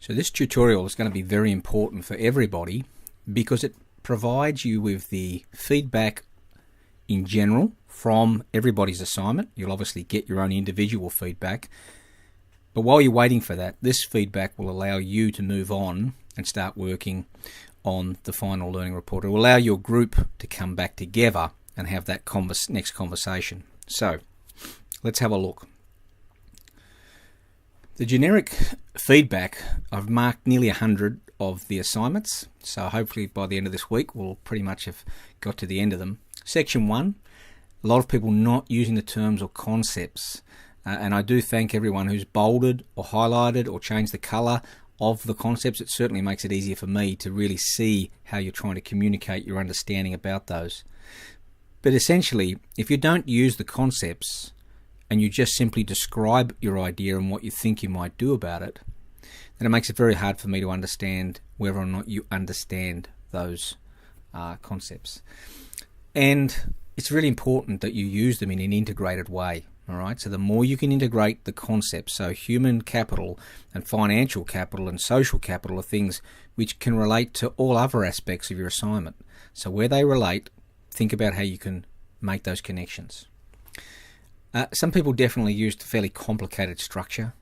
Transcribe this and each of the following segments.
So this tutorial is going to be very important for everybody because it provides you with the feedback in general from everybody's assignment. You'll obviously get your own individual feedback, but while you're waiting for that, this feedback will allow you to move on and start working on the final learning report. It will allow your group to come back together and have that next conversation. So let's have a look. The generic feedback, I've marked nearly 100 of the assignments, so hopefully by the end of this week we'll pretty much have got to the end of them. Section 1, a lot of people not using the terms or concepts, and I do thank everyone who's bolded or highlighted or changed the colour of the concepts. It certainly makes it easier for me to really see how you're trying to communicate your understanding about those. But essentially, if you don't use the concepts and you just simply describe your idea and what you think you might do about it, then it makes it very hard for me to understand whether or not you understand those concepts. And it's really important that you use them in an integrated way. All right. So the more you can integrate the concepts, so human capital and financial capital and social capital are things which can relate to all other aspects of your assignment. So where they relate, think about how you can make those connections. Some people definitely used a fairly complicated structure,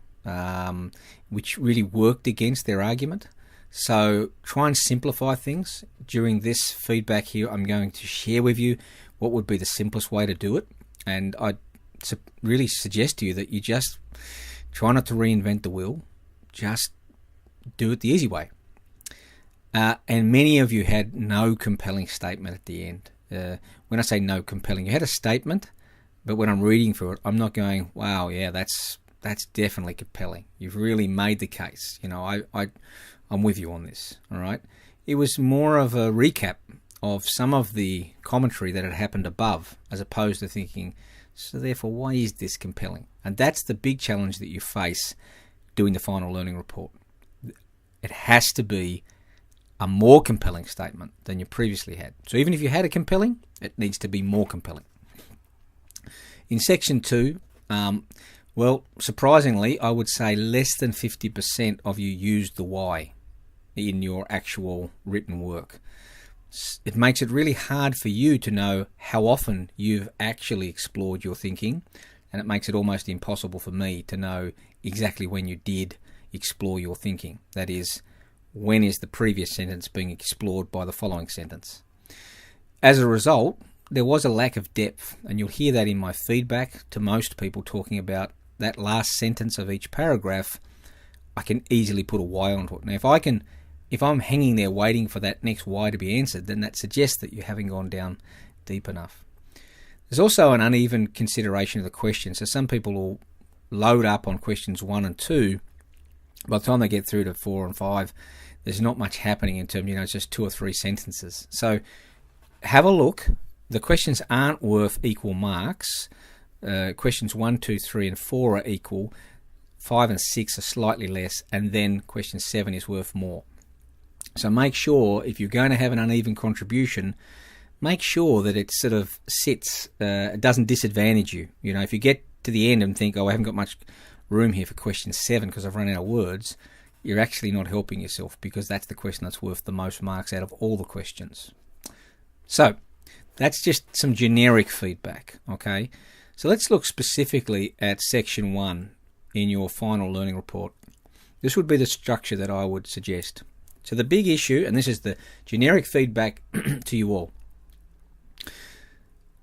which really worked against their argument. So try and simplify things. During this feedback here, I'm going to share with you what would be the simplest way to do it. And I really suggest to you that you just try not to reinvent the wheel. Just do it the easy way. And many of you had no compelling statement at the end. When I say no compelling, you had a statement, but when I'm reading through it, I'm not going, wow, yeah, that's definitely compelling. You've really made the case. You know, I'm with you on this, all right? It was more of a recap of some of the commentary that had happened above, as opposed to thinking, so therefore, why is this compelling? And that's the big challenge that you face doing the final learning report. It has to be a more compelling statement than you previously had. So even if you had a compelling, it needs to be more compelling. In section 2, well, surprisingly, I would say less than 50% of you used the why in your actual written work. It makes it really hard for you to know how often you've actually explored your thinking, and it makes it almost impossible for me to know exactly when you did explore your thinking. That is, when is the previous sentence being explored by the following sentence? As a result, there was a lack of depth, and you'll hear that in my feedback to most people talking about that last sentence of each paragraph. I can easily put a why onto it. Now, if I'm hanging there waiting for that next why to be answered, then that suggests that you haven't gone down deep enough. There's also an uneven consideration of the question. So some people will load up on questions 1 and 2. By the time they get through to 4 and 5, there's not much happening in terms, it's just 2 or 3 sentences. So have a look. The questions aren't worth equal marks. Questions 1, 2, 3, and 4 are equal. 5 and 6 are slightly less, and then question 7 is worth more. So make sure, if you're going to have an uneven contribution, make sure that it sort of sits, it doesn't disadvantage you. If you get to the end and think, I haven't got much room here for question 7 because I've run out of words, you're actually not helping yourself, because that's the question that's worth the most marks out of all the questions. So that's just some generic feedback, okay? So let's look specifically at section 1 in your final learning report. This would be the structure that I would suggest. So the big issue, and this is the generic feedback to you all.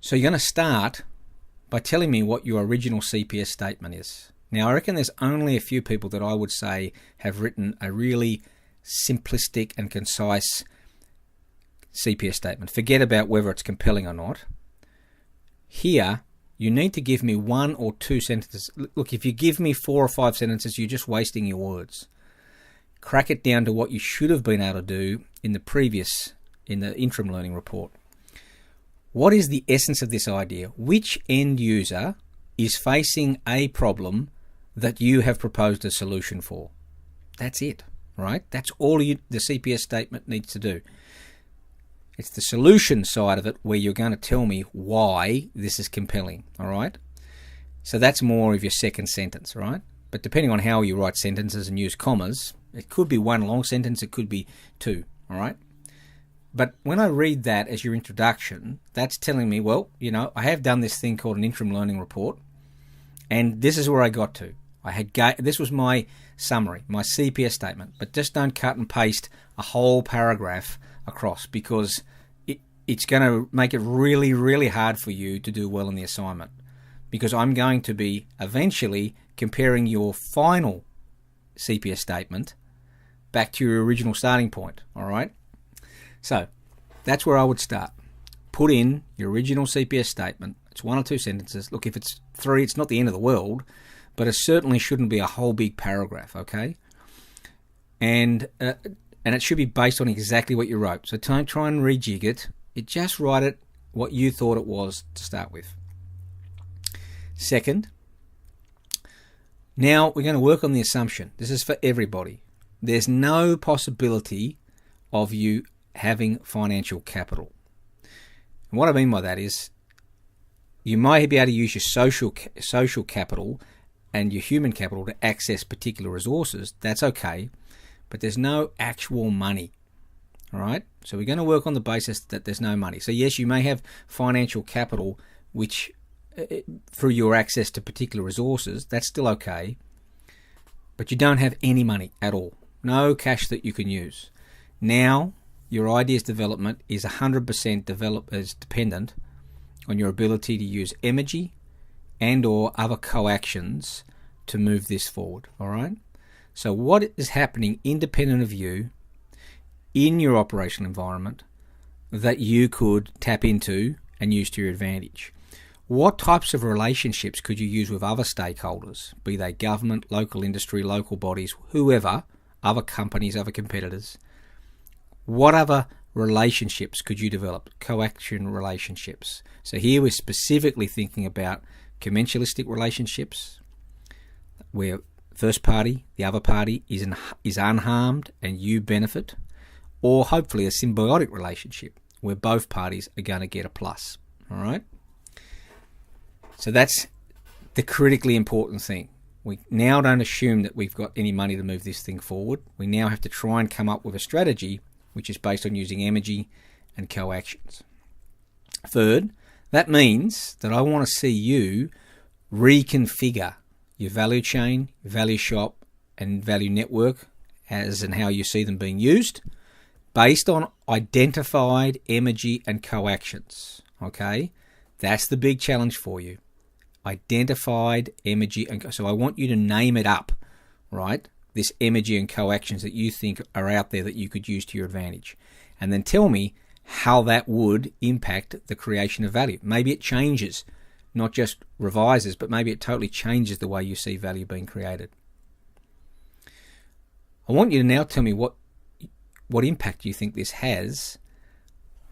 So you're going to start by telling me what your original CPS statement is. Now, I reckon there's only a few people that I would say have written a really simplistic and concise CPS statement. Forget about whether it's compelling or not. Here, you need to give me 1 or 2 sentences. Look, if you give me 4 or 5 sentences, you're just wasting your words. Crack it down to what you should have been able to do in the interim learning report. What is the essence of this idea? Which end user is facing a problem that you have proposed a solution for? That's it, right? That's all the CPS statement needs to do. It's the solution side of it where you're going to tell me why this is compelling, all right? So that's more of your second sentence, right? But depending on how you write sentences and use commas, It could be one long sentence, it could be two, all right? But when I read that as your introduction, that's telling me, well, I have done this thing called an interim learning report, and this is where I got to. This was my summary, my CPS statement, but just don't cut and paste a whole paragraph across, because it's going to make it really, really hard for you to do well in the assignment, because I'm going to be eventually comparing your final CPS statement back to your original starting point, all right? So that's where I would start. Put in your original CPS statement. It's 1 or 2 sentences. Look, if it's 3, it's not the end of the world, but it certainly shouldn't be a whole big paragraph, okay? And it should be based on exactly what you wrote. So don't try and rejig it. Just write it what you thought it was to start with. Second, now we're going to work on the assumption. This is for everybody. There's no possibility of you having financial capital. And what I mean by that is you might be able to use your social capital and your human capital to access particular resources. That's okay, but there's no actual money. All right? So we're going to work on the basis that there's no money. So yes, you may have financial capital which through your access to particular resources, that's still okay, but you don't have any money at all. No cash that you can use. Now, your ideas development is 100% dependent on your ability to use energy and or other coactions to move this forward, all right? So what is happening independent of you in your operational environment that you could tap into and use to your advantage? What types of relationships could you use with other stakeholders, be they government, local industry, local bodies, whoever, other companies, other competitors? What other relationships could you develop? Coaction relationships. So here we're specifically thinking about commensalistic relationships, where first party, the other party is unharmed and you benefit, or hopefully a symbiotic relationship where both parties are going to get a plus. All right? So that's the critically important thing. We now don't assume that we've got any money to move this thing forward. We now have to try and come up with a strategy which is based on using energy and coactions. Third, that means that I want to see you reconfigure your value chain, value shop, and value network as and how you see them being used based on identified energy and coactions. Okay? That's the big challenge for you. Identified energy, and so I want you to name it up, right? This energy and coactions that you think are out there that you could use to your advantage. And then tell me how that would impact the creation of value. Maybe it changes, not just revises, but maybe it totally changes the way you see value being created. I want you to now tell me what impact you think this has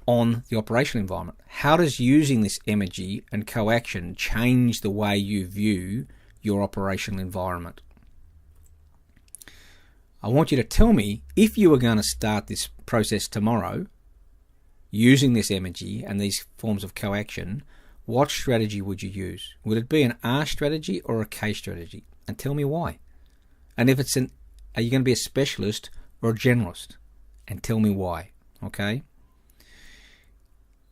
on the operational environment. How does using this energy and coaction change the way you view your operational environment? I want you to tell me, if you were going to start this process tomorrow, using this energy and these forms of coaction, what strategy would you use? Would it be an R strategy or a K strategy? And tell me why. And if it's are you going to be a specialist or a generalist? And tell me why, okay?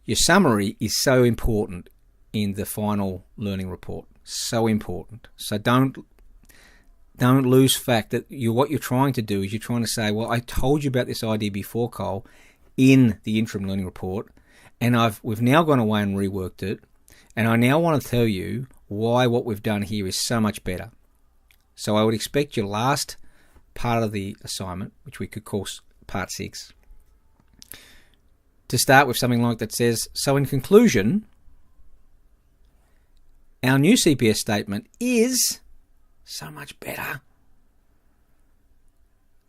Your summary is so important in the final learning report. So important. So don't lose fact that what you're trying to do is you're trying to say, well, I told you about this idea before, Cole, in the interim learning report, and we've now gone away and reworked it, and I now want to tell you why what we've done here is so much better. So I would expect your last part of the assignment, which we could call part 6, to start with something like that says, so in conclusion, our new CPS statement is so much better.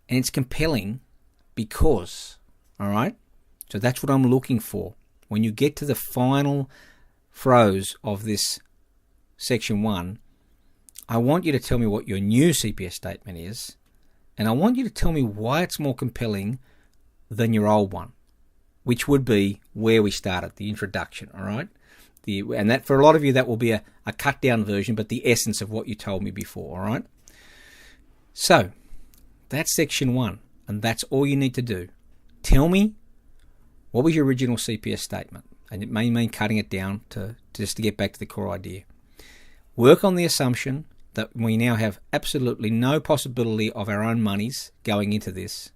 And it's compelling because, all right? So that's what I'm looking for. When you get to the final throes of this section 1, I want you to tell me what your new CPS statement is, and I want you to tell me why it's more compelling than your old one, which would be where we started, the introduction, all right? And that, for a lot of you, that will be a cut-down version, but the essence of what you told me before, all right? So, That's section 1, and that's all you need to do. Tell me, what was your original CPS statement? And it may mean cutting it down to just to get back to the core idea. Work on the assumption that we now have absolutely no possibility of our own monies going into this,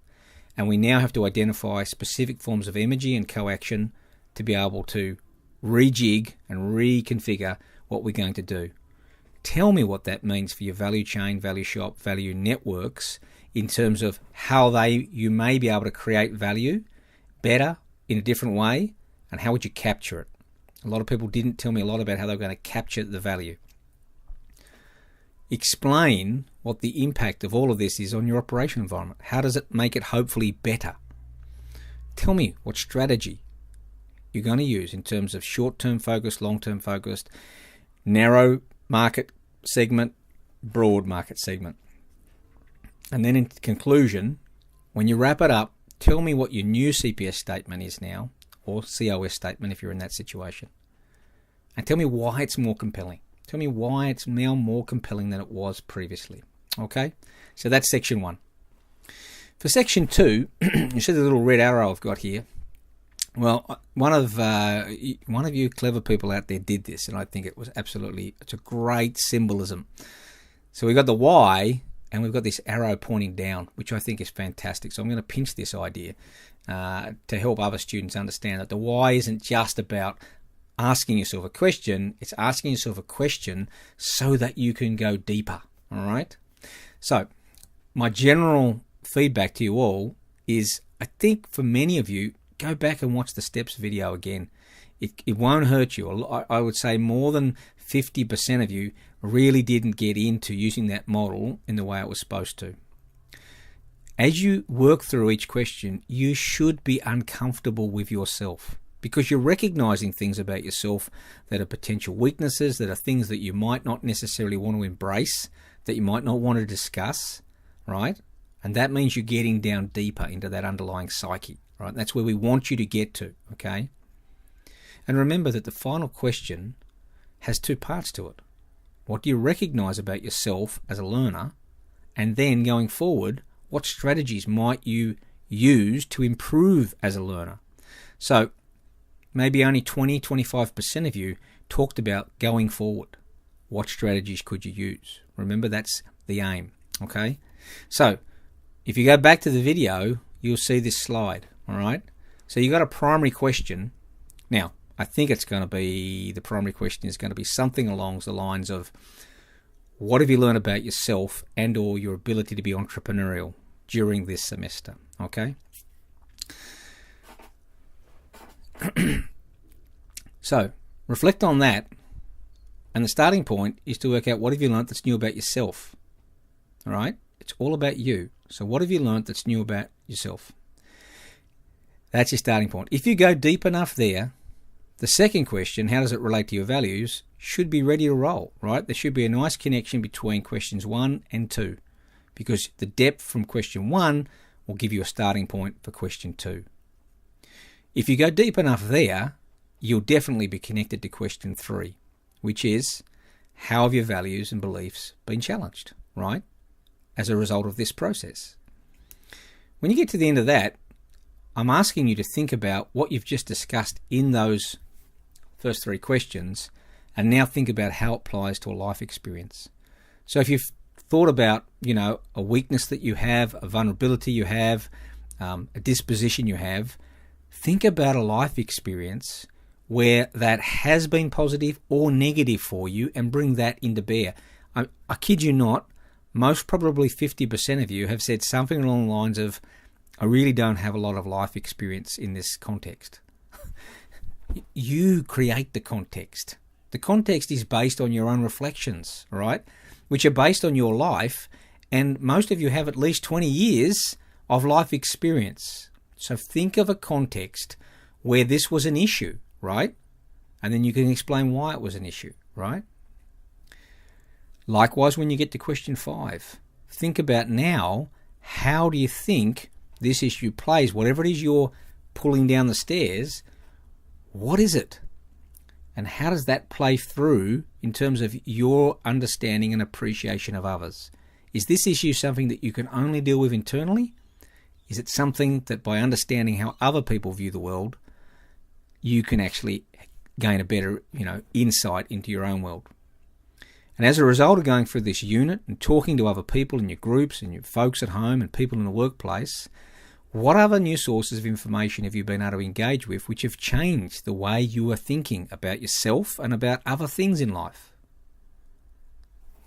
and we now have to identify specific forms of energy and coaction to be able to rejig and reconfigure what we're going to do. Tell me what that means for your value chain, value shop, value networks in terms of how you may be able to create value better in a different way, and how would you capture it? A lot of people didn't tell me a lot about how they were going to capture the value. Explain what the impact of all of this is on your operation environment. How does it make it hopefully better? Tell me what strategy you're going to use in terms of short-term focused, long-term focused, narrow market segment, broad market segment. And then in conclusion, when you wrap it up, tell me what your new CPS statement is now, or COS statement if you're in that situation. And tell me why it's more compelling. Tell me why it's now more compelling than it was previously. Okay? So that's section 1. For section 2, you see the little red arrow I've got here. Well, one of you clever people out there did this, and I think it's a great symbolism. So we've got the why, and we've got this arrow pointing down, which I think is fantastic. So I'm going to pinch this idea to help other students understand that the why isn't just about asking yourself a question, it's asking yourself a question so that you can go deeper, all right? So my general feedback to you all is, I think for many of you, go back and watch the steps video again. It won't hurt you. I would say more than 50% of you really didn't get into using that model in the way it was supposed to. As you work through each question, you should be uncomfortable with yourself, because you're recognizing things about yourself that are potential weaknesses, that are things that you might not necessarily want to embrace, that you might not want to discuss, right? And that means you're getting down deeper into that underlying psyche, right? That's where we want you to get to, okay? And remember that the final question has 2 parts to it. What do you recognize about yourself as a learner? And then going forward, what strategies might you use to improve as a learner? So maybe only 20-25% of you talked about going forward. What strategies could you use? Remember, that's the aim, okay? So if you go back to the video, you'll see this slide, all right? So you got a primary question. Now, I think the primary question is going to be something along the lines of, what have you learned about yourself and or your ability to be entrepreneurial during this semester, okay? So reflect on that, and the starting point is to work out, what have you learned that's new about yourself? All right? It's all about you. So what have you learned that's new about yourself? That's your starting point. If you go deep enough there, the second question, how does it relate to your values, should be ready to roll, right? There should be a nice connection between questions 1 and 2, because the depth from question 1 will give you a starting point for question 2. If you go deep enough there, you'll definitely be connected to question 3, which is, how have your values and beliefs been challenged, right, as a result of this process? When you get to the end of that, I'm asking you to think about what you've just discussed in those first 3 questions, and now think about how it applies to a life experience. So if you've thought about, a weakness that you have, a vulnerability you have, a disposition you have, think about a life experience where that has been positive or negative for you, and bring that into bear. I kid you not, most probably 50% of you have said something along the lines of, I really don't have a lot of life experience in this context. You create the context. The context is based on your own reflections, right? Which are based on your life, and most of you have at least 20 years of life experience. So think of a context where this was an issue, right? And then you can explain why it was an issue, right? Likewise, when you get to question 5, think about now, how do you think this issue plays? Whatever it is you're pulling down the stairs, what is it? And how does that play through in terms of your understanding and appreciation of others? Is this issue something that you can only deal with internally? Is it something that by understanding how other people view the world, you can actually gain a better, insight into your own world? And as a result of going through this unit and talking to other people in your groups and your folks at home and people in the workplace, what other new sources of information have you been able to engage with which have changed the way you are thinking about yourself and about other things in life?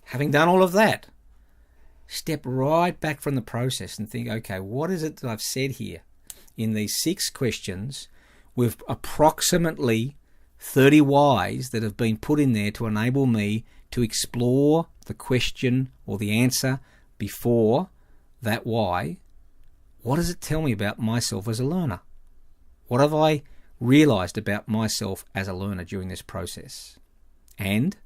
Having done all of that, step right back from the process and think, okay, what is it that I've said here in these 6 questions with approximately 30 whys that have been put in there to enable me to explore the question or the answer before that why. What does it tell me about myself as a learner? What have I realized about myself as a learner during this process? And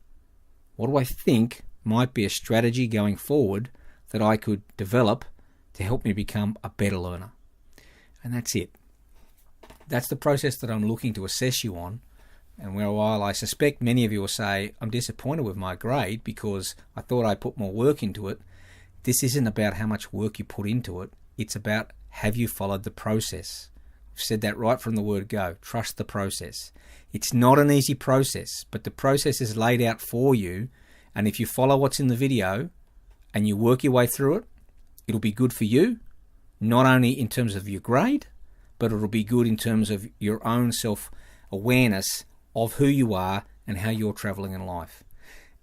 what do I think might be a strategy going forward that I could develop to help me become a better learner? And that's it. That's the process that I'm looking to assess you on. And while I suspect many of you will say, I'm disappointed with my grade because I thought I put more work into it, this isn't about how much work you put into it. It's about, have you followed the process? I've said that right from the word go. Trust the process. It's not an easy process, but the process is laid out for you. And if you follow what's in the video and you work your way through it, it'll be good for you, not only in terms of your grade, but it'll be good in terms of your own self-awareness of who you are and how you're traveling in life.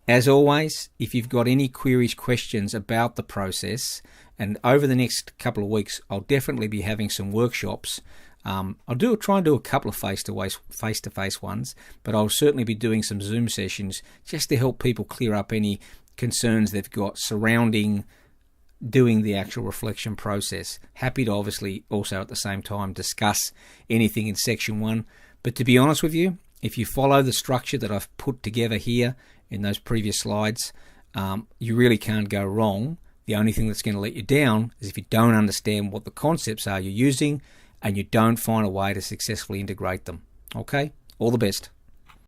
As always, if you've got any queries, questions about the process, and over the next couple of weeks, I'll definitely be having some workshops. I'll try and do a couple of face-to-face ones, but I'll certainly be doing some Zoom sessions just to help people clear up any concerns they've got surrounding doing the actual reflection process. Happy to obviously also at the same time discuss anything in section 1. But to be honest with you, if you follow the structure that I've put together here in those previous slides, you really can't go wrong. The only thing that's going to let you down is if you don't understand what the concepts are you're using and you don't find a way to successfully integrate them. Okay? All the best.